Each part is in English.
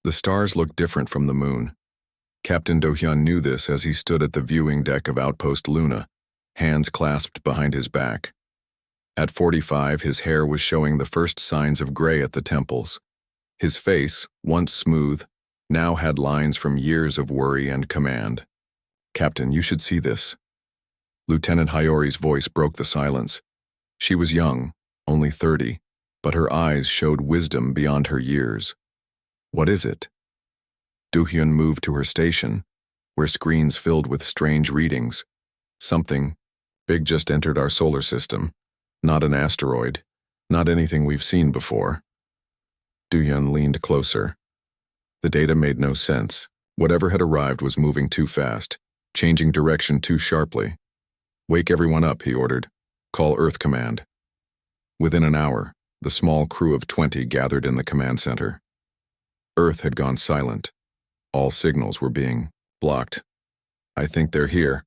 The stars looked different from the moon. Captain Do-hyun knew this as he stood at the viewing deck of Outpost Luna, hands clasped behind his back. At 45, his hair was showing the first signs of gray at the temples. His face, once smooth, now had lines from years of worry and command. "Captain, you should see this." Lieutenant Hayori's voice broke the silence. She was young, only 30, but her eyes showed wisdom beyond her years. "What is it?" Do-hyun moved to her station, where screens filled with strange readings. "Something big just entered our solar system. Not an asteroid, not anything we've seen before." Do-hyun leaned closer. The data made no sense. Whatever had arrived was moving too fast, changing direction too sharply. "Wake everyone up," he ordered. "Call Earth Command." Within an hour, the small crew of 20 gathered in the command center. Earth had gone silent. All signals were being blocked. "I think they're here,"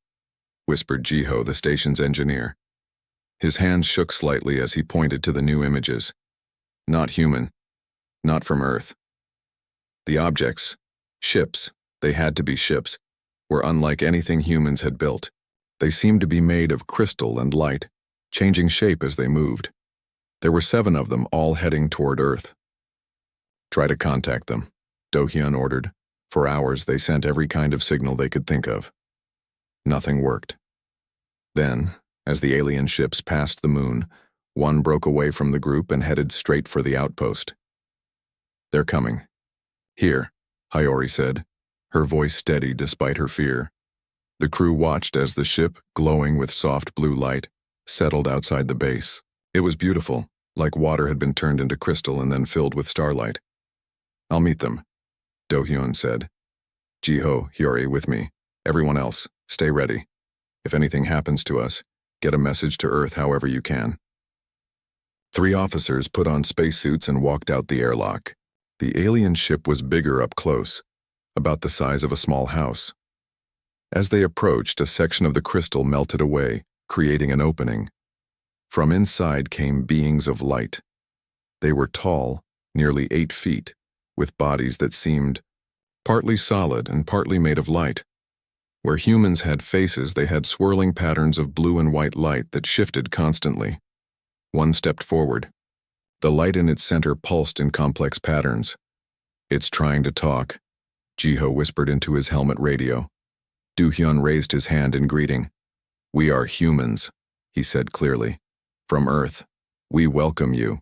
whispered Jiho, the station's engineer. His hands shook slightly as he pointed to the new images. Not human. Not from Earth. The objects, ships, they had to be ships, were unlike anything humans had built. They seemed to be made of crystal and light, changing shape as they moved. There were 7 of them, all heading toward Earth. "Try to contact them," Do-hyun ordered. For hours, they sent every kind of signal they could think of. Nothing worked. Then, as the alien ships passed the moon, one broke away from the group and headed straight for the outpost. "They're coming." "Here," Hayori said, her voice steady despite her fear. The crew watched as the ship, glowing with soft blue light, settled outside the base. It was beautiful, like water had been turned into crystal and then filled with starlight. "I'll meet them," Do-hyun said. "Jiho, Hyori, with me. Everyone else, stay ready. If anything happens to us, get a message to Earth however you can." 3 officers put on spacesuits and walked out the airlock. The alien ship was bigger up close, about the size of a small house. As they approached, a section of the crystal melted away, creating an opening. From inside came beings of light. They were tall, nearly 8 feet, with bodies that seemed partly solid and partly made of light. Where humans had faces, they had swirling patterns of blue and white light that shifted constantly. One stepped forward. The light in its center pulsed in complex patterns. "It's trying to talk," Jiho whispered into his helmet radio. Do-hyun raised his hand in greeting. "We are humans," he said clearly. "From Earth. We welcome you."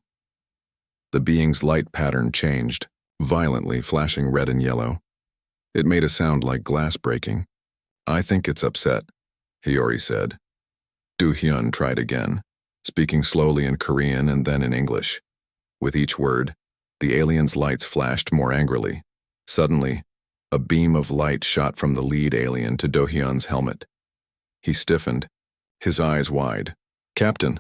The being's light pattern changed, violently flashing red and yellow. It made a sound like glass breaking. "I think it's upset," Hyori said. Do-hyun tried again, speaking slowly in Korean and then in English. With each word, the alien's lights flashed more angrily. Suddenly, a beam of light shot from the lead alien to Do-hyun's helmet. He stiffened, his eyes wide. "Captain!"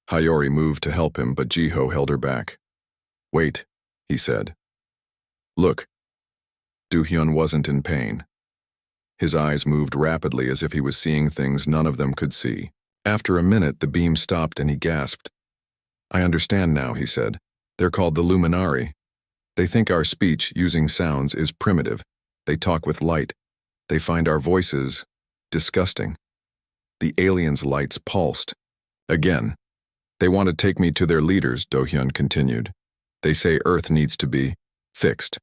Hayori moved to help him, but Jiho held her back. "Wait," he said. "Look." Do-hyun wasn't in pain. His eyes moved rapidly as if he was seeing things none of them could see. After a minute, the beam stopped and he gasped. "I understand now," he said. "They're called the Luminari. They think our speech, using sounds, is primitive. They talk with light. They find our voices disgusting." The aliens' lights pulsed. Again. "They want to take me to their leaders," Do-hyun continued. "They say Earth needs to be fixed."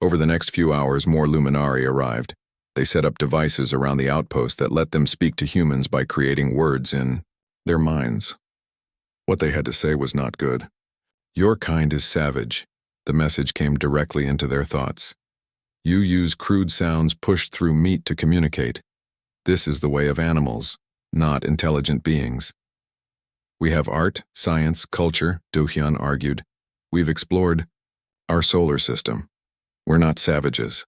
Over the next few hours, more Luminari arrived. They set up devices around the outpost that let them speak to humans by creating words in their minds. What they had to say was not good. "Your kind is savage." The message came directly into their thoughts. "You use crude sounds pushed through meat to communicate. This is the way of animals, not intelligent beings." "We have art, science, culture," Do-hyun argued. "We've explored our solar system. We're not savages."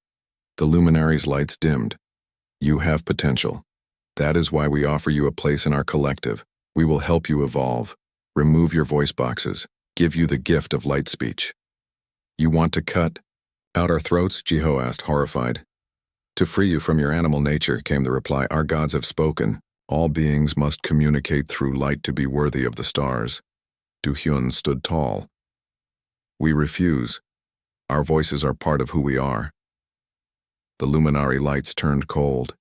The Luminary's lights dimmed. "You have potential. That is why we offer you a place in our collective. We will help you evolve, remove your voice boxes, give you the gift of light speech." "You want to cut out our throats?" Jiho asked, horrified. "To free you from your animal nature," came the reply. "Our gods have spoken. All beings must communicate through light to be worthy of the stars." Do-hyun stood tall. "We refuse." Our voices are part of who we are. The luminary lights turned cold.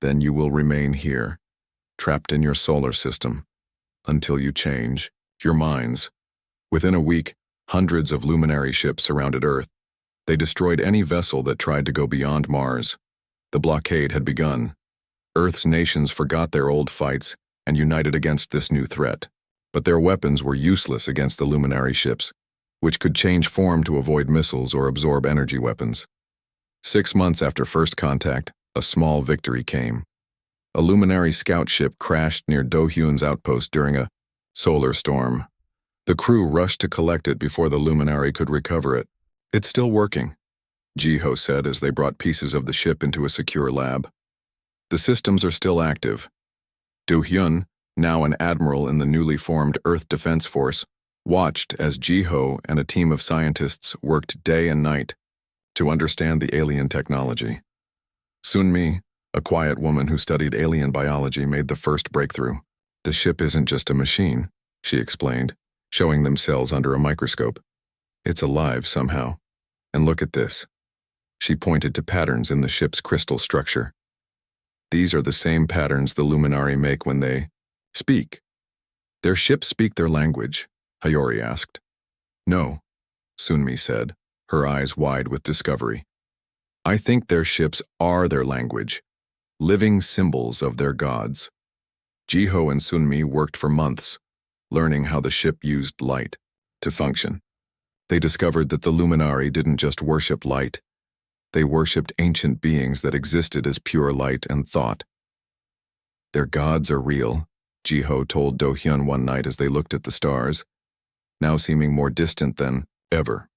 Then you will remain here, trapped in your solar system, until you change your minds. Within a week, hundreds of luminary ships surrounded Earth. They destroyed any vessel that tried to go beyond Mars. The blockade had begun. Earth's nations forgot their old fights and united against this new threat. But their weapons were useless against the luminary ships, which could change form to avoid missiles or absorb energy weapons. 6 months after first contact, a small victory came. A luminary scout ship crashed near Do-hyun's outpost during a solar storm. The crew rushed to collect it before the luminary could recover it. "It's still working," Ji-ho said as they brought pieces of the ship into a secure lab. "The systems are still active." Do-hyun, now an admiral in the newly formed Earth Defense Force, watched as Ji-ho and a team of scientists worked day and night to understand the alien technology. Sun-mi, a quiet woman who studied alien biology, made the first breakthrough. "The ship isn't just a machine," she explained, showing them cells under a microscope. "It's alive somehow. And look at this." She pointed to patterns in the ship's crystal structure. "These are the same patterns the luminari make when they speak." "Their ships speak their language?" Hayori asked. "No," Sun-mi said, her eyes wide with discovery. "I think their ships are their language, living symbols of their gods." Ji-ho and Sun-mi worked for months, learning how the ship used light to function. They discovered that the luminari didn't just worship light. They worshipped ancient beings that existed as pure light and thought. "Their gods are real," Ji-ho told Do-hyun one night as they looked at the stars, now seeming more distant than ever.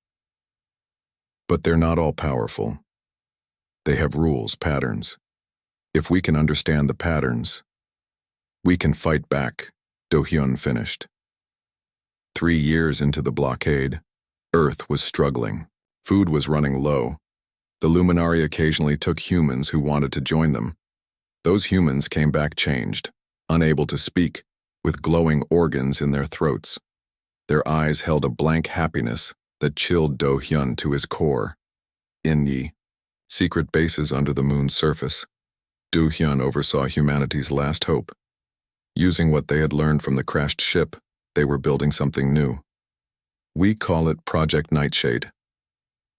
"But they're not all powerful. They have rules, patterns. If we can understand the patterns, we can fight back," Do-hyun finished. 3 years into the blockade, Earth was struggling. Food was running low. The luminari occasionally took humans who wanted to join them. Those humans came back changed, unable to speak, with glowing organs in their throats. Their eyes held a blank happiness that chilled Do-hyun to his core. In Yi, secret bases under the moon's surface, Do-hyun oversaw humanity's last hope. Using what they had learned from the crashed ship, they were building something new. "We call it Project Nightshade,"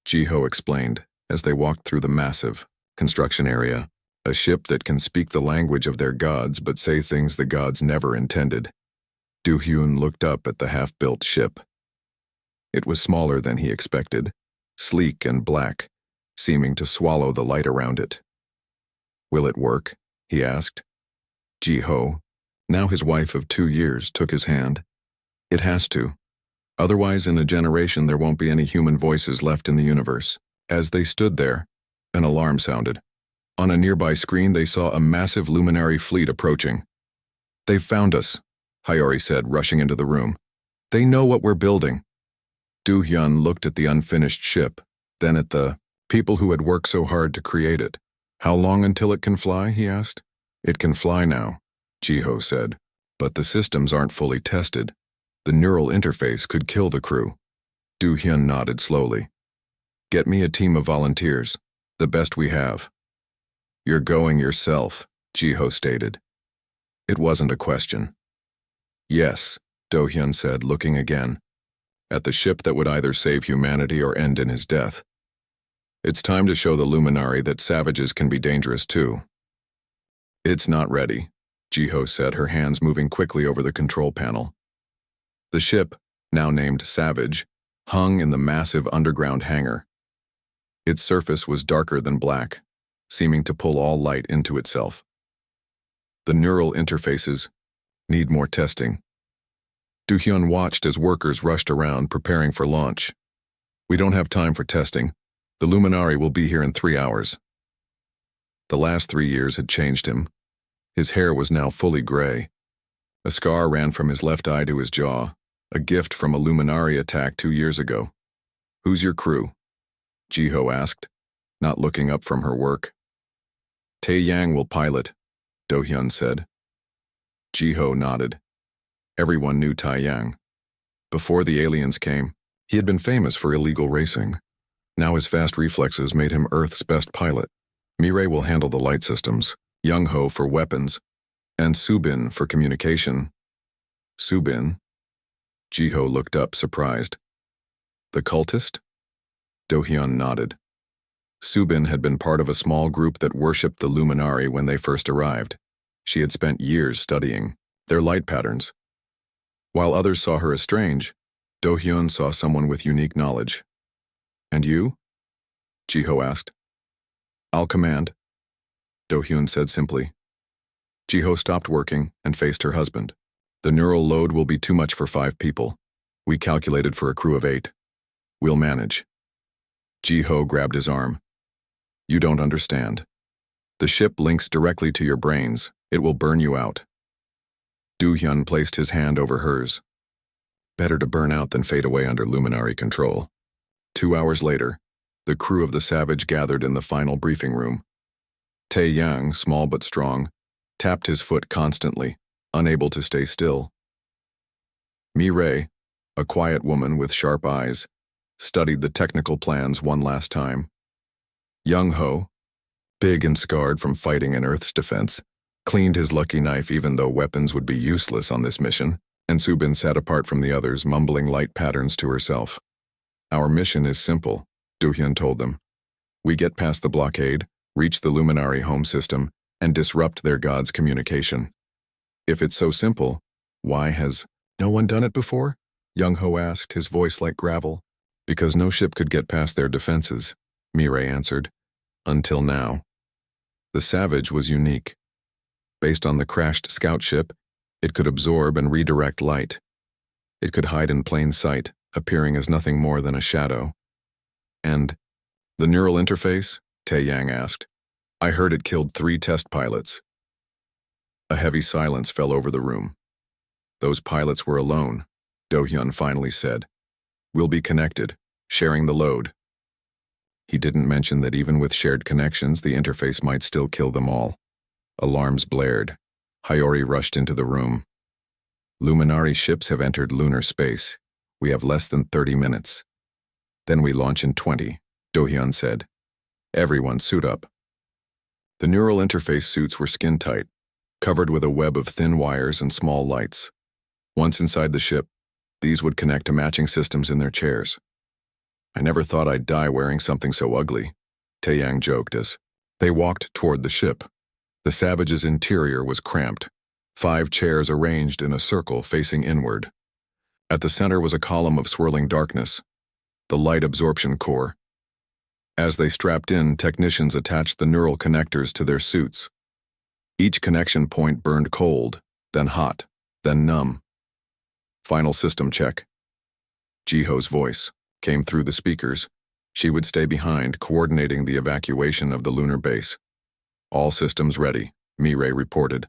Ji-ho explained as they walked through the massive construction area, "a ship that can speak the language of their gods but say things the gods never intended." Do-hyun looked up at the half-built ship. It was smaller than he expected, sleek and black, seeming to swallow the light around it. "Will it work?" he asked. Ji-ho, now his wife of 2 years, took his hand. "It has to. Otherwise, in a generation, there won't be any human voices left in the universe." As they stood there, an alarm sounded. On a nearby screen, they saw a massive luminary fleet approaching. "They've found us," Hayori said, rushing into the room. "They know what we're building." Do-hyun looked at the unfinished ship, then at the people who had worked so hard to create it. "How long until it can fly?" he asked. "It can fly now," Ji-ho said, "but the systems aren't fully tested. The neural interface could kill the crew." Do-hyun nodded slowly. "Get me a team of volunteers, the best we have." "You're going yourself," Ji-ho stated. It wasn't a question. "Yes," Do-hyun said, looking again at the ship that would either save humanity or end in his death. "It's time to show the luminari that savages can be dangerous too." "It's not ready," Ji-ho said, her hands moving quickly over the control panel. The ship, now named Savage, hung in the massive underground hangar. Its surface was darker than black, seeming to pull all light into itself. "The neural interfaces need more testing." Do-hyun watched as workers rushed around, preparing for launch. "We don't have time for testing. The luminari will be here in 3 hours." The last 3 years had changed him. His hair was now fully gray. A scar ran from his left eye to his jaw, a gift from a luminari attack 2 years ago. "Who's your crew?" Ji-ho asked, not looking up from her work. "Tae-yang will pilot," Do-hyun said. Ji-ho nodded. Everyone knew Tae-yang. Before the aliens came, He had been famous for illegal racing. Now his fast reflexes made him Earth's best pilot. Mireille will handle the light systems, Young-ho for weapons, and Subin for communication. Subin? Ji-ho looked up, surprised. The cultist? Do-hyun nodded. Subin had been part of a small group that worshipped the Luminari when they first arrived. She had spent years studying their light patterns. While others saw her as strange, Do-hyun saw someone with unique knowledge. And you? Ji-ho asked. I'll command, Do-hyun said simply. Ji-ho stopped working and faced her husband. The neural load will be too much for 5 people. We calculated for a crew of 8. We'll manage. Ji-ho grabbed his arm. You don't understand. The ship links directly to your brains. It will burn you out. Do-hyun placed his hand over hers. Better to burn out than fade away under luminary control. 2 hours later, the crew of the Savage gathered in the final briefing room. Tae-yang, small but strong, tapped his foot constantly, unable to stay still. Mireille, a quiet woman with sharp eyes, studied the technical plans one last time. Young-ho, big and scarred from fighting in Earth's defense, cleaned his lucky knife even though weapons would be useless on this mission, and Subin sat apart from the others, mumbling light patterns to herself. Our mission is simple, Do-hyun told them. We get past the blockade, reach the Luminari home system, and disrupt their gods' communication. If it's so simple, why has no one done it before? Young-ho asked, his voice like gravel. Because no ship could get past their defenses, Mireille answered. Until now. The Savage was unique. Based on the crashed scout ship, it could absorb and redirect light. It could hide in plain sight, appearing as nothing more than a shadow. And the neural interface? Tae-yang asked. I heard it killed 3 test pilots. A heavy silence fell over the room. Those pilots were alone, Do-hyun finally said. We'll be connected, sharing the load. He didn't mention that even with shared connections, the interface might still kill them all. Alarms blared. Hyori rushed into the room. Luminari ships have entered lunar space. We have less than 30 minutes. Then we launch in 20, Do-hyun said. Everyone suit up. The neural interface suits were skin-tight, covered with a web of thin wires and small lights. Once inside the ship, these would connect to matching systems in their chairs. I never thought I'd die wearing something so ugly, Tae-yang joked as they walked toward the ship. The Savage's interior was cramped, 5 chairs arranged in a circle facing inward. At the center was a column of swirling darkness, the light absorption core. As they strapped in, technicians attached the neural connectors to their suits. Each connection point burned cold, then hot, then numb. Final system check. Ji-ho's voice came through the speakers. She would stay behind, coordinating the evacuation of the lunar base. All systems ready, Mireille reported.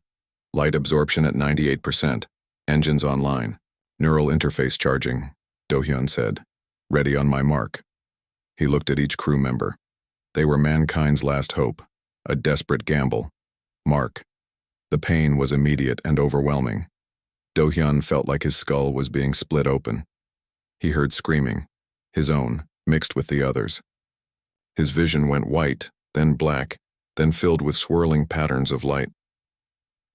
Light absorption at 98%. Engines online. Neural interface charging, Do-hyun said. Ready on my mark. He looked at each crew member. They were mankind's last hope, a desperate gamble. Mark. The pain was immediate and overwhelming. Do-hyun felt like his skull was being split open. He heard screaming, his own, mixed with the others. His vision went white, then black, then filled with swirling patterns of light.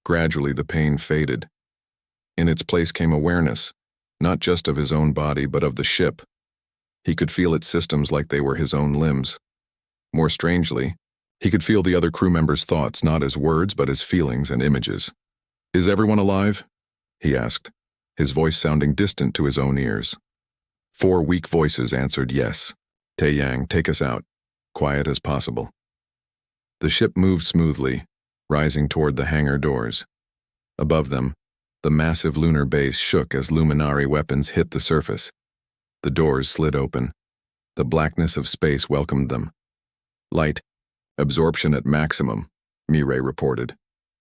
Gradually the pain faded. In its place came awareness, not just of his own body but of the ship. He could feel its systems like they were his own limbs. More strangely, he could feel the other crew members' thoughts not as words but as feelings and images. Is everyone alive? He asked, his voice sounding distant to his own ears. 4 weak voices answered yes. Tae-yang, take us out. Quiet as possible. The ship moved smoothly, rising toward the hangar doors. Above them, the massive lunar base shook as luminary weapons hit the surface. The doors slid open. The blackness of space welcomed them. Light, absorption at maximum, Mireille reported.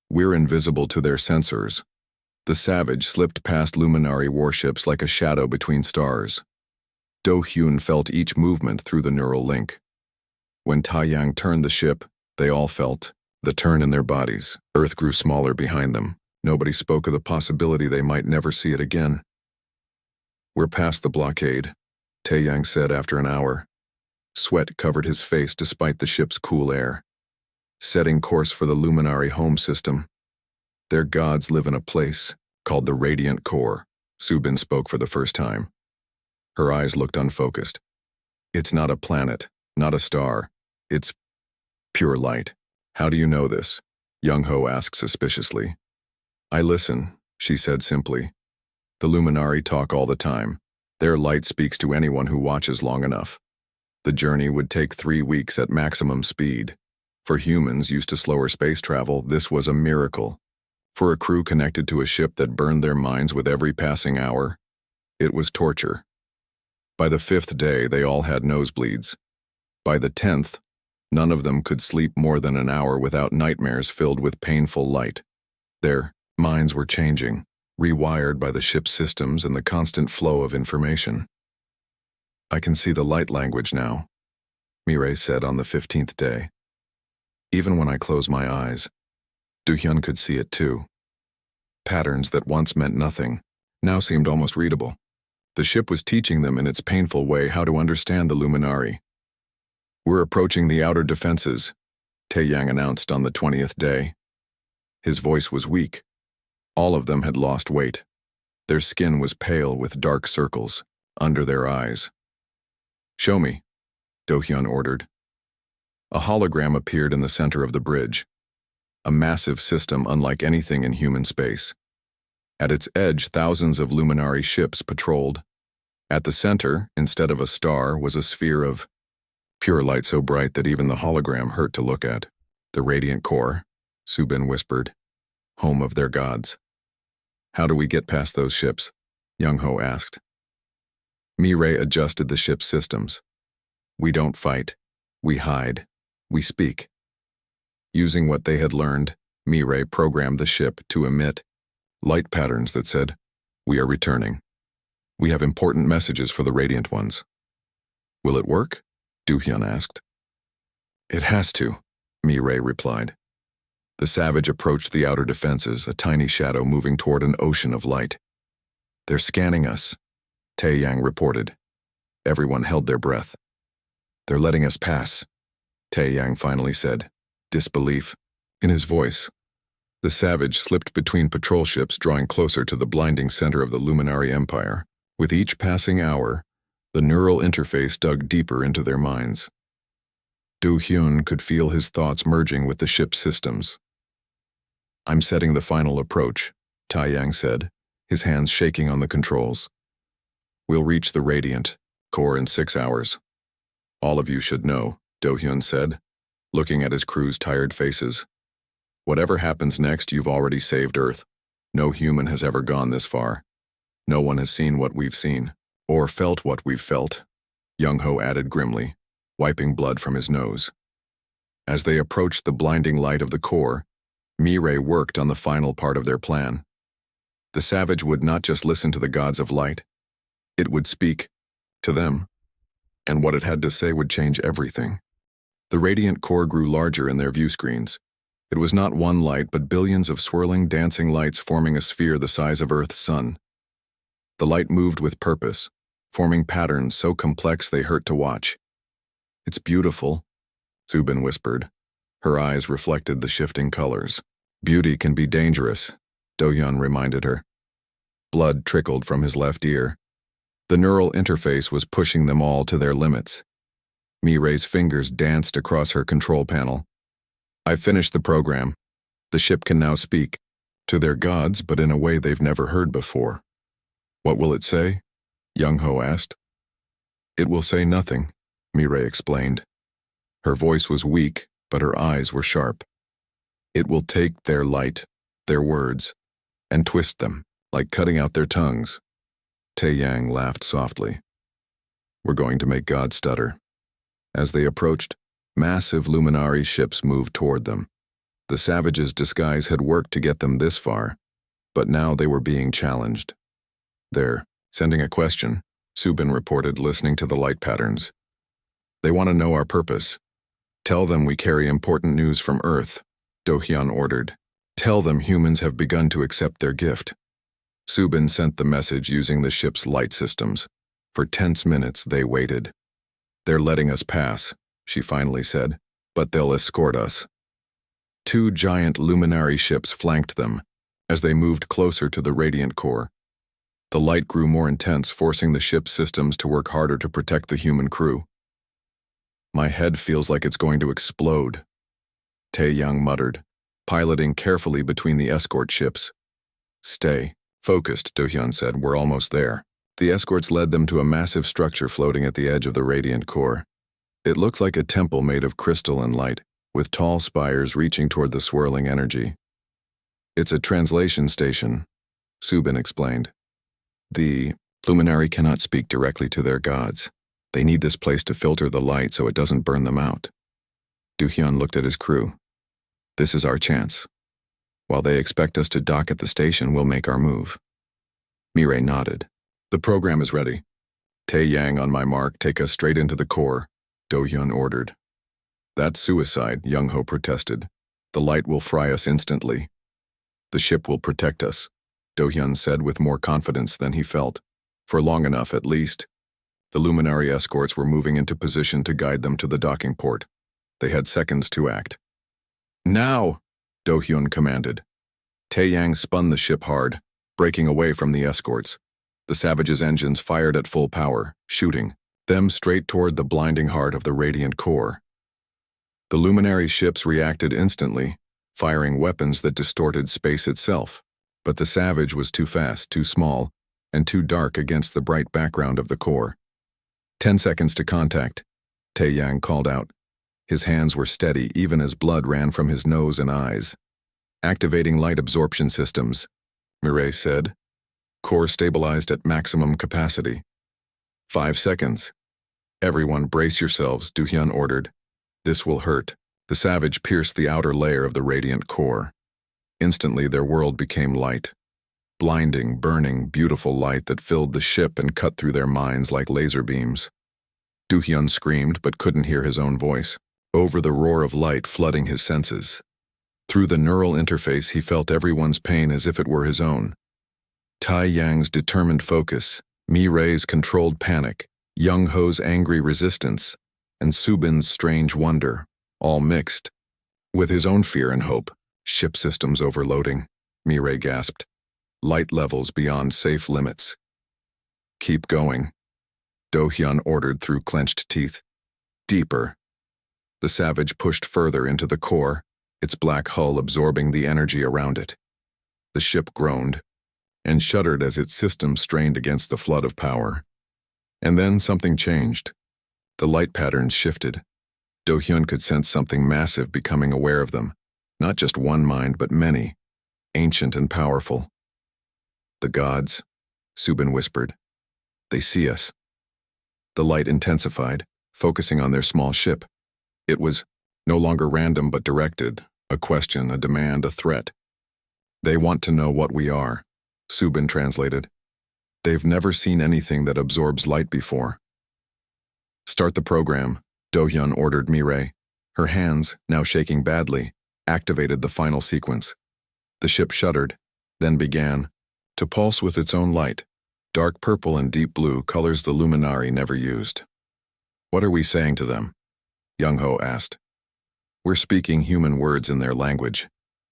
We're invisible to their sensors. The Savage slipped past luminary warships like a shadow between stars. Do-hyun felt each movement through the neural link. When Tae-yang turned the ship, they all felt the turn in their bodies. Earth grew smaller behind them. Nobody spoke of the possibility they might never see it again. We're past the blockade, Taeyang said after an hour. Sweat covered his face despite the ship's cool air. Setting course for the Luminary home system. Their gods live in a place called the Radiant Core. Subin spoke for the first time. Her eyes looked unfocused. It's not a planet, not a star. It's pure light. How do you know this? Young-ho asked suspiciously. I listen, she said simply. The Luminari talk all the time. Their light speaks to anyone who watches long enough. The journey would take 3 weeks at maximum speed. For humans used to slower space travel, this was a miracle. For a crew connected to a ship that burned their minds with every passing hour, it was torture. By the 5th day, they all had nosebleeds. By the 10th, none of them could sleep more than an hour without nightmares filled with painful light. Their minds were changing, rewired by the ship's systems and the constant flow of information. I can see the light language now, Mireille said on the 15th day. Even when I close my eyes, Do-hyun could see it too. Patterns that once meant nothing now seemed almost readable. The ship was teaching them in its painful way how to understand the Luminari. We're approaching the outer defenses, Taeyang announced on the 20th day. His voice was weak. All of them had lost weight. Their skin was pale with dark circles under their eyes. Show me, Do-hyun ordered. A hologram appeared in the center of the bridge. A massive system unlike anything in human space. At its edge, thousands of Luminari ships patrolled. At the center, instead of a star, was a sphere of pure light so bright that even the hologram hurt to look at. The Radiant Core, Subin whispered, home of their gods. How do we get past those ships? Young-ho asked. Mireille adjusted the ship's systems. We don't fight. We hide. We speak. Using what they had learned, Mireille programmed the ship to emit light patterns that said, we are returning. We have important messages for the Radiant Ones. Will it work? Do-hyun asked. It has to, Mireille replied. The Savage approached the outer defenses, a tiny shadow moving toward an ocean of light. They're scanning us, Taeyang reported. Everyone held their breath. They're letting us pass, Taeyang finally said, disbelief in his voice. The Savage slipped between patrol ships, drawing closer to the blinding center of the Luminari Empire. With each passing hour, the neural interface dug deeper into their minds. Do-hyun could feel his thoughts merging with the ship's systems. I'm setting the final approach, Taeyang said, his hands shaking on the controls. We'll reach the Radiant Core in 6 hours. All of you should know, Do-hyun said, looking at his crew's tired faces. Whatever happens next, you've already saved Earth. No human has ever gone this far. No one has seen what we've seen, or felt what we've felt, Young-ho added grimly, wiping blood from his nose. As they approached the blinding light of the core, Mireille worked on the final part of their plan. The Savage would not just listen to the gods of light. It would speak to them, and what it had to say would change everything. The Radiant Core grew larger in their view screens. It was not one light, but billions of swirling, dancing lights forming a sphere the size of Earth's sun. The light moved with purpose, forming patterns so complex they hurt to watch. It's beautiful, Subin whispered. Her eyes reflected the shifting colors. Beauty can be dangerous, Do-hyun reminded her. Blood trickled from his left ear. The neural interface was pushing them all to their limits. Mireille's fingers danced across her control panel. I've finished the program. The ship can now speak to their gods, but in a way they've never heard before. What will it say? Young-ho asked. It will say nothing, Mireille explained. Her voice was weak, but her eyes were sharp. It will take their light, their words, and twist them, like cutting out their tongues. Taeyang laughed softly. We're going to make God stutter. As they approached, massive Luminari ships moved toward them. The Savages' disguise had worked to get them this far, but now they were being challenged. They're sending a question, Subin reported, listening to the light patterns. They want to know our purpose. Tell them we carry important news from Earth, Do-hyun ordered. Tell them humans have begun to accept their gift. Subin sent the message using the ship's light systems. For tense minutes, they waited. "They're letting us pass," she finally said, "but they'll escort us." Two giant luminary ships flanked them as they moved closer to the radiant core. The light grew more intense, forcing the ship's systems to work harder to protect the human crew. "My head feels like it's going to explode," Tae-Young muttered, piloting carefully between the escort ships. "Stay focused," Do-hyun said. "We're almost there." The escorts led them to a massive structure floating at the edge of the radiant core. It looked like a temple made of crystal and light, with tall spires reaching toward the swirling energy. "It's a translation station," Subin explained. "The luminary cannot speak directly to their gods. They need this place to filter the light so it doesn't burn them out." Do-hyun looked at his crew. "This is our chance. While they expect us to dock at the station, we'll make our move." Mireille nodded. "The program is ready. Tae-Yang, on my mark, take us straight into the core," Do-hyun ordered. "That's suicide," Young-ho protested. "The light will fry us instantly." "The ship will protect us," Do-hyun said with more confidence than he felt. "For long enough, at least." The luminary escorts were moving into position to guide them to the docking port. They had seconds to act. "Now!" Do-hyun commanded. Tae-Yang spun the ship hard, breaking away from the escorts. The Savage's engines fired at full power, shooting them straight toward the blinding heart of the radiant core. The luminary ships reacted instantly, firing weapons that distorted space itself. But the Savage was too fast, too small, and too dark against the bright background of the core. 10 seconds to contact," Tae-Yang called out. His hands were steady even as blood ran from his nose and eyes. "Activating light absorption systems," Mireille said. "Core stabilized at maximum capacity." 5 seconds. "Everyone brace yourselves," Do-hyun ordered. "This will hurt." The Savage pierced the outer layer of the radiant core. Instantly their world became light. Blinding, burning, beautiful light that filled the ship and cut through their minds like laser beams. Do-hyun screamed but couldn't hear his own voice, over the roar of light flooding his senses. Through the neural interface he felt everyone's pain as if it were his own. Tae-Yang's determined focus, Mireille's controlled panic, Young-ho's angry resistance, and Subin's strange wonder, all mixed. With his own fear and hope. "Ship systems overloading," Mireille gasped. "Light levels beyond safe limits." "Keep going," Do-hyun ordered through clenched teeth. "Deeper." The Savage pushed further into the core, its black hull absorbing the energy around it. The ship groaned and shuddered as its system strained against the flood of power. And then something changed. The light patterns shifted. Do-hyun could sense something massive becoming aware of them. Not just one mind, but many, ancient and powerful. "The gods," Subin whispered. "They see us." The light intensified, focusing on their small ship. It was no longer random but directed, a question, a demand, a threat. "They want to know what we are," Subin translated. "They've never seen anything that absorbs light before." "Start the program," Do-hyun ordered Mireille. Her hands, now shaking badly, activated the final sequence. The ship shuddered, then began to pulse with its own light, dark purple and deep blue, colors the luminary never used. "What are we saying to them?" Young-ho asked. "We're speaking human words in their language,"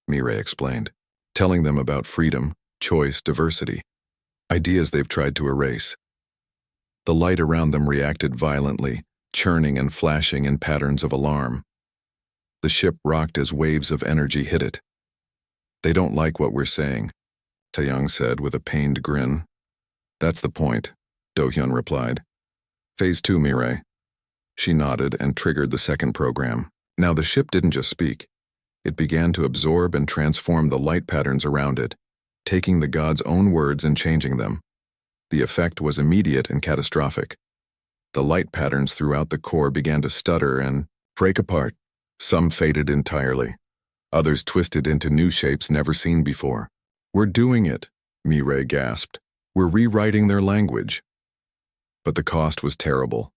Mireille explained, "telling them about freedom, choice, diversity, ideas they've tried to erase." The light around them reacted violently, churning and flashing in patterns of alarm. The ship rocked as waves of energy hit it. "They don't like what we're saying," Tae-Young said with a pained grin. "That's the point," Do-hyun replied. "Phase 2, Mireille." She nodded and triggered the second program. Now the ship didn't just speak. It began to absorb and transform the light patterns around it, taking the gods' own words and changing them. The effect was immediate and catastrophic. The light patterns throughout the core began to stutter and break apart. Some faded entirely. Others twisted into new shapes never seen before. "We're doing it," Mireille gasped. "We're rewriting their language." But the cost was terrible.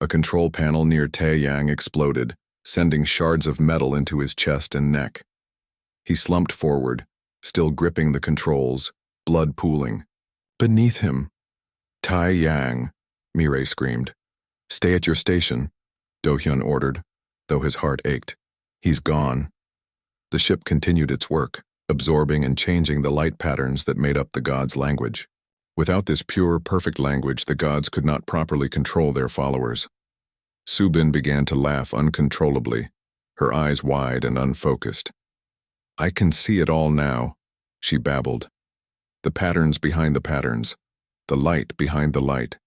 A control panel near Tae-Yang exploded, sending shards of metal into his chest and neck. He slumped forward, still gripping the controls, blood pooling. Beneath him, Tae-Yang, Mireille screamed. Stay at your station, Do-hyun ordered, though his heart ached. He's gone. The ship continued its work, absorbing and changing the light patterns that made up the gods' language. Without this pure, perfect language, the gods could not properly control their followers. Subin began to laugh uncontrollably, her eyes wide and unfocused. I can see it all now, she babbled. The patterns behind the patterns, the light behind the light.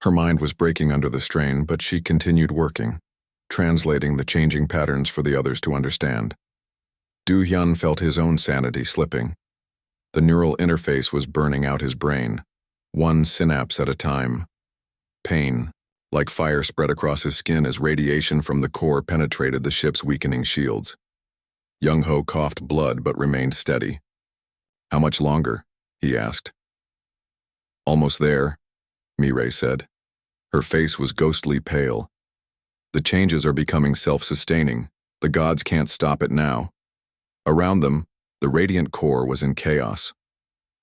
Her mind was breaking under the strain, but she continued working, translating the changing patterns for the others to understand. Do-hyun felt his own sanity slipping. The neural interface was burning out his brain, one synapse at a time. Pain, like fire, spread across his skin as radiation from the core penetrated the ship's weakening shields. Young-ho coughed blood but remained steady. How much longer? He asked. Almost there, Mireille said. Her face was ghostly pale. The changes are becoming self-sustaining. The gods can't stop it now. Around them, the radiant core was in chaos.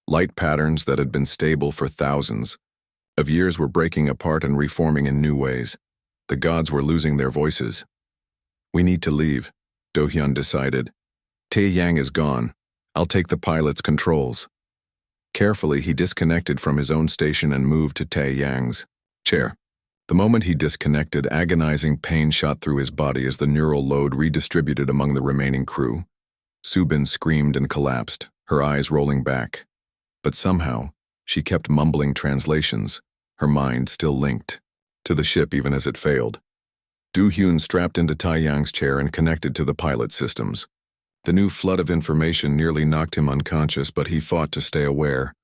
Light patterns that had been stable for thousands of years were breaking apart and reforming in new ways. The gods were losing their voices. We need to leave, Do-hyun decided. Tae-yang is gone. I'll take the pilot's controls. Carefully, he disconnected from his own station and moved to Tae-yang's chair. The moment he disconnected, agonizing pain shot through his body as the neural load redistributed among the remaining crew. Subin screamed and collapsed, her eyes rolling back. But somehow, she kept mumbling translations, her mind still linked to the ship even as it failed. Do-hyun strapped into Tae-yang's chair and connected to the pilot systems. The new flood of information nearly knocked him unconscious, but he fought to stay aware.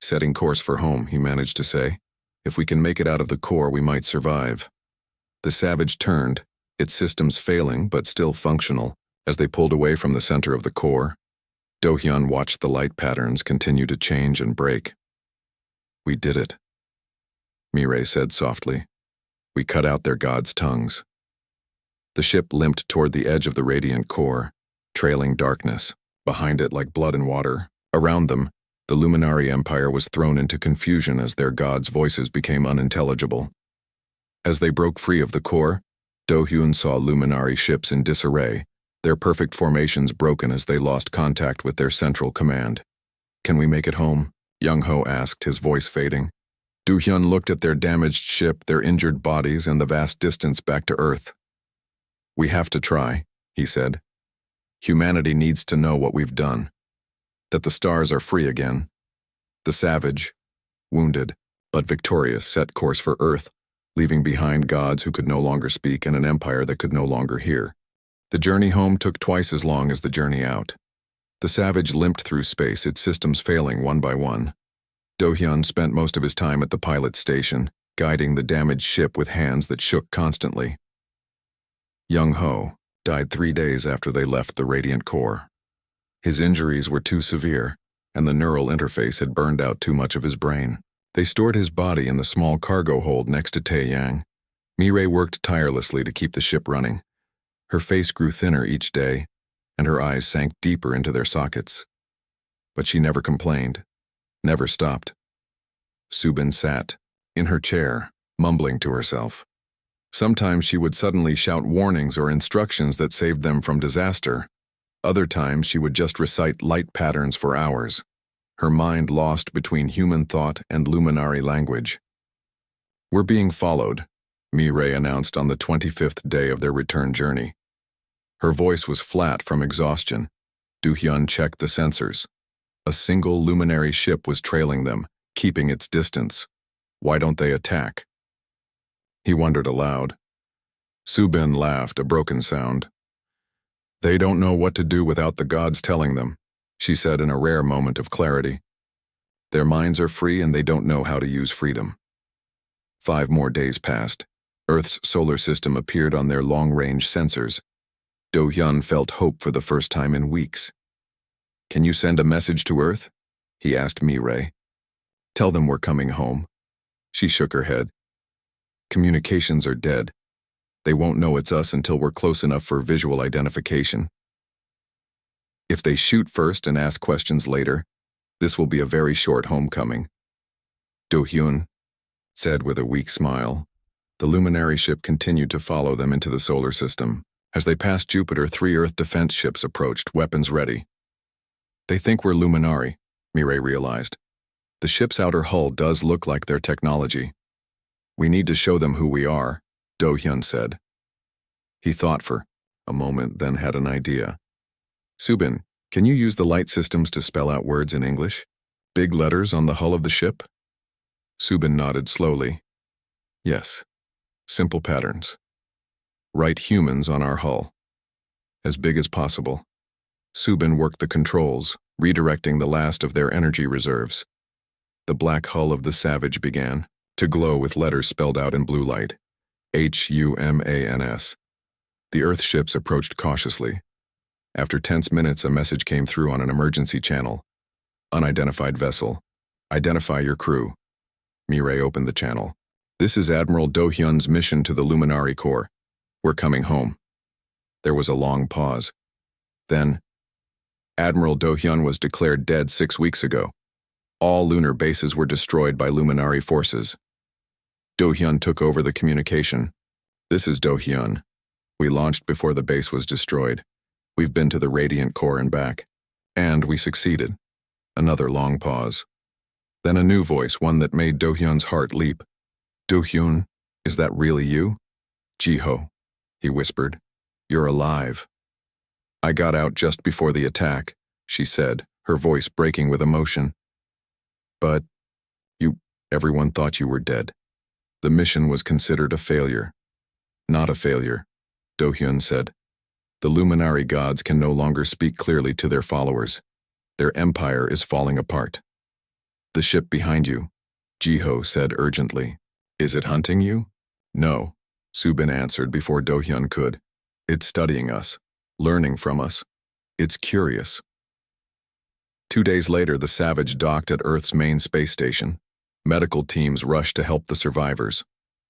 Setting course for home, he managed to say. If we can make it out of the core, we might survive. The Savage turned, its systems failing but still functional, as they pulled away from the center of the core. Do-hyun watched the light patterns continue to change and break. We did it, Mireille said softly. We cut out their gods' tongues. The ship limped toward the edge of the radiant core, trailing darkness. Behind it, like blood and water, around them, the Luminary Empire was thrown into confusion as their gods' voices became unintelligible. As they broke free of the core, Do-hyun saw Luminary ships in disarray, their perfect formations broken as they lost contact with their central command. Can we make it home? Young-ho asked, his voice fading. Do-hyun looked at their damaged ship, their injured bodies, and the vast distance back to Earth. We have to try, he said. Humanity needs to know what we've done. That the stars are free again. The Savage, wounded, but victorious, set course for Earth, leaving behind gods who could no longer speak and an empire that could no longer hear. The journey home took twice as long as the journey out. The Savage limped through space, its systems failing one by one. Do-hyun spent most of his time at the pilot station, guiding the damaged ship with hands that shook constantly. Young-ho died 3 days after they left the radiant core. His injuries were too severe, and the neural interface had burned out too much of his brain. They stored his body in the small cargo hold next to Tae-yang. Mireille worked tirelessly to keep the ship running. Her face grew thinner each day, and her eyes sank deeper into their sockets. But she never complained, never stopped. Subin sat, in her chair, mumbling to herself. Sometimes she would suddenly shout warnings or instructions that saved them from disaster. Other times she would just recite light patterns for hours, her mind lost between human thought and luminary language. We're being followed, Mireille announced on the 25th day of their return journey. Her voice was flat from exhaustion. Do-hyun checked the sensors. A single luminary ship was trailing them, keeping its distance. Why don't they attack? He wondered aloud. Subin laughed, a broken sound. They don't know what to do without the gods telling them, she said in a rare moment of clarity. Their minds are free and they don't know how to use freedom. 5 more days passed. Earth's solar system appeared on their long-range sensors. Do-hyun felt hope for the first time in weeks. Can you send a message to Earth? He asked Mireille. Tell them we're coming home. She shook her head. Communications are dead. They won't know it's us until we're close enough for visual identification. If they shoot first and ask questions later, this will be a very short homecoming. Do-hyun, said with a weak smile. The luminary ship continued to follow them into the solar system. As they passed Jupiter, 3 Earth defense ships approached, weapons ready. They think we're Luminari, Mireille realized. The ship's outer hull does look like their technology. We need to show them who we are, Do-hyun said. He thought for a moment, then had an idea. Subin, can you use the light systems to spell out words in English? Big letters on the hull of the ship? Subin nodded slowly. Yes. Simple patterns. Write humans on our hull. As big as possible. Subin worked the controls, redirecting the last of their energy reserves. The black hull of the Savage began to glow with letters spelled out in blue light. HUMANS. The Earth ships approached cautiously. After tense minutes, a message came through on an emergency channel. Unidentified vessel. Identify your crew. Mireille opened the channel. This is Admiral Do-hyun's mission to the Luminari Corps. We're coming home. There was a long pause. Then, Admiral Do-hyun was declared dead 6 weeks ago. All lunar bases were destroyed by Luminari forces. Do-hyun took over the communication. This is Do-hyun. We launched before the base was destroyed. We've been to the Radiant Core and back. And we succeeded. Another long pause. Then a new voice, one that made Do-hyun's heart leap. Do-hyun, is that really you? Ji-ho, he whispered. You're alive. I got out just before the attack, she said, her voice breaking with emotion. But everyone thought you were dead. The mission was considered a failure. Not a failure, Do-hyun said. The Luminari gods can no longer speak clearly to their followers. Their empire is falling apart. The ship behind you, Ji-ho said urgently. Is it hunting you? No, Subin answered before Do-hyun could. It's studying us, learning from us. It's curious. 2 days later, the Savage docked at Earth's main space station. Medical teams rushed to help the survivors.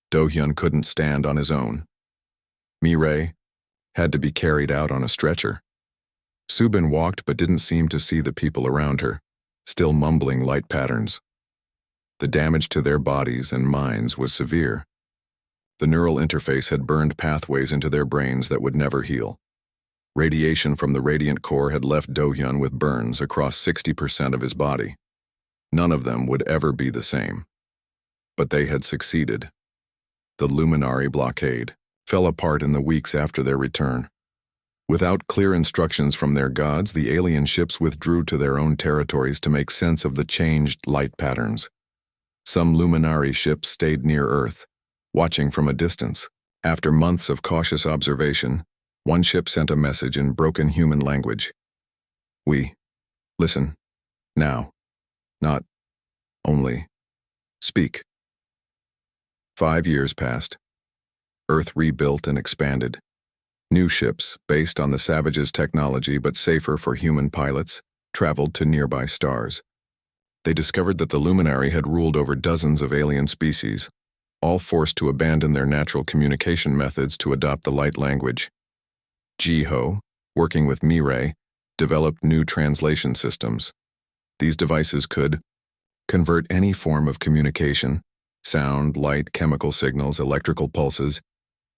Do-hyun couldn't stand on his own. Mireille had to be carried out on a stretcher. Subin walked but didn't seem to see the people around her, still mumbling light patterns. The damage to their bodies and minds was severe. The neural interface had burned pathways into their brains that would never heal. Radiation from the Radiant Core had left Do-hyun with burns across 60% of his body. None of them would ever be the same. But they had succeeded. The Luminari blockade fell apart in the weeks after their return. Without clear instructions from their gods, the alien ships withdrew to their own territories to make sense of the changed light patterns. Some Luminari ships stayed near Earth, watching from a distance. After months of cautious observation, one ship sent a message in broken human language. Listen, now, not only, speak. 5 years passed. Earth rebuilt and expanded. New ships, based on the Savage's technology but safer for human pilots, traveled to nearby stars. They discovered that the Luminari had ruled over dozens of alien species, all forced to abandon their natural communication methods to adopt the light language. Ji-ho, working with Mireille, developed new translation systems. These devices could convert any form of communication, sound, light, chemical signals, electrical pulses,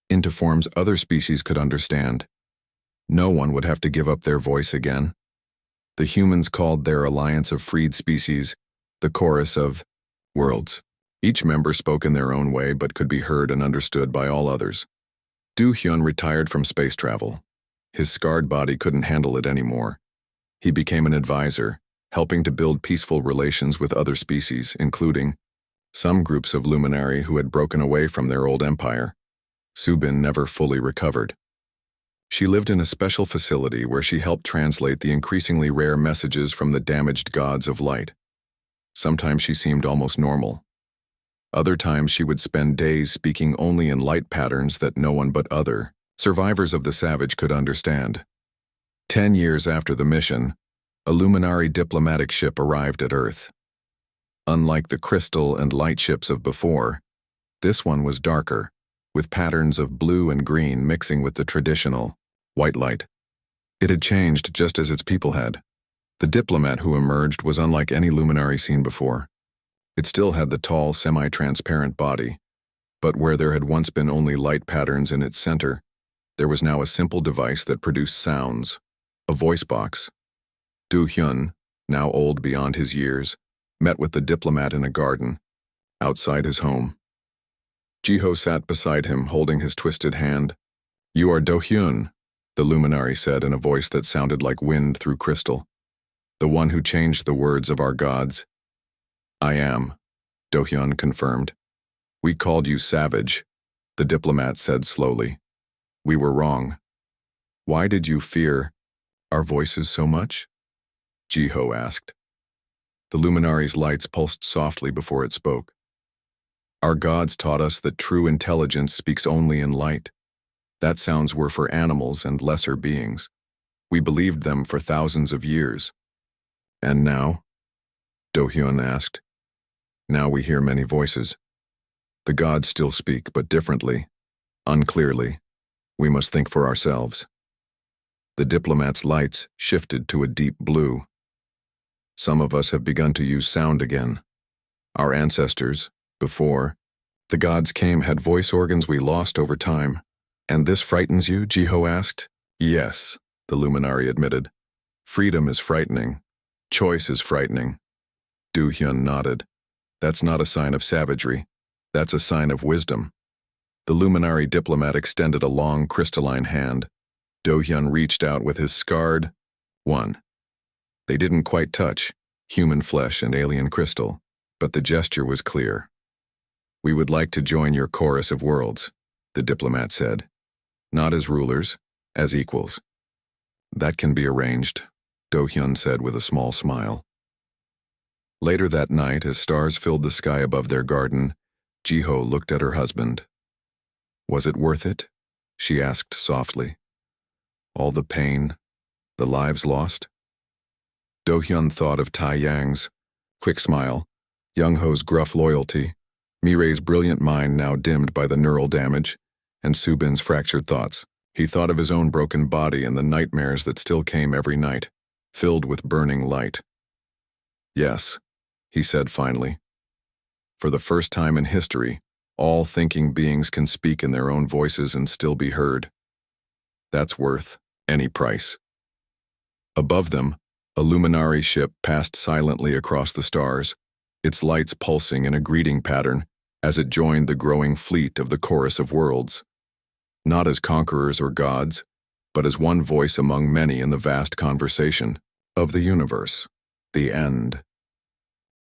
into forms other species could understand. No one would have to give up their voice again. The humans called their alliance of freed species the Chorus of Worlds. Each member spoke in their own way but could be heard and understood by all others. Do-hyun retired from space travel. His scarred body couldn't handle it anymore. He became an advisor, helping to build peaceful relations with other species, including some groups of Luminari who had broken away from their old empire. Subin never fully recovered. She lived in a special facility where she helped translate the increasingly rare messages from the damaged gods of light. Sometimes she seemed almost normal. Other times she would spend days speaking only in light patterns that no one but other survivors of the Savage could understand. 10 years after the mission, a Luminari diplomatic ship arrived at Earth. Unlike the crystal and light ships of before, this one was darker, with patterns of blue and green mixing with the traditional white light. It had changed just as its people had. The diplomat who emerged was unlike any Luminari seen before. It still had the tall, semi-transparent body, but where there had once been only light patterns in its center, there was now a simple device that produced sounds, a voice box. Do-hyun, now old beyond his years, met with the diplomat in a garden, outside his home. Ji-ho sat beside him, holding his twisted hand. "You are Do-hyun," the luminary said in a voice that sounded like wind through crystal. "The one who changed the words of our gods." "I am," Do-hyun confirmed. "We called you savage," the diplomat said slowly. "We were wrong. Why did you fear our voices so much?" Ji-ho asked. The luminary's lights pulsed softly before it spoke. "Our gods taught us that true intelligence speaks only in light. That sounds were for animals and lesser beings. We believed them for thousands of years. And now?" Do-hyun asked. "Now we hear many voices. The gods still speak, but differently, unclearly. We must think for ourselves." The diplomat's lights shifted to a deep blue. "Some of us have begun to use sound again. Our ancestors, before the gods came, had voice organs we lost over time. And this frightens you?" Ji-ho asked. "Yes," the luminary admitted. "Freedom is frightening. Choice is frightening." Do-hyun nodded. "That's not a sign of savagery. That's a sign of wisdom." The luminary diplomat extended a long, crystalline hand. Do-hyun reached out with his scarred one. They didn't quite touch, human flesh and alien crystal, but the gesture was clear. "We would like to join your chorus of worlds," the diplomat said. "Not as rulers, as equals." "That can be arranged," Do-hyun said with a small smile. Later that night, as stars filled the sky above their garden, Ji-ho looked at her husband. "Was it worth it?" she asked softly. "All the pain, the lives lost?" Do-hyun thought of Tai-yang's quick smile, Young-ho's gruff loyalty, Mirei's brilliant mind now dimmed by the neural damage, and Subin's fractured thoughts. He thought of his own broken body and the nightmares that still came every night, filled with burning light. "Yes," he said finally. "For the first time in history, all thinking beings can speak in their own voices and still be heard. That's worth any price." Above them, a luminary ship passed silently across the stars, its lights pulsing in a greeting pattern as it joined the growing fleet of the chorus of worlds. Not as conquerors or gods, but as one voice among many in the vast conversation of the universe. The end.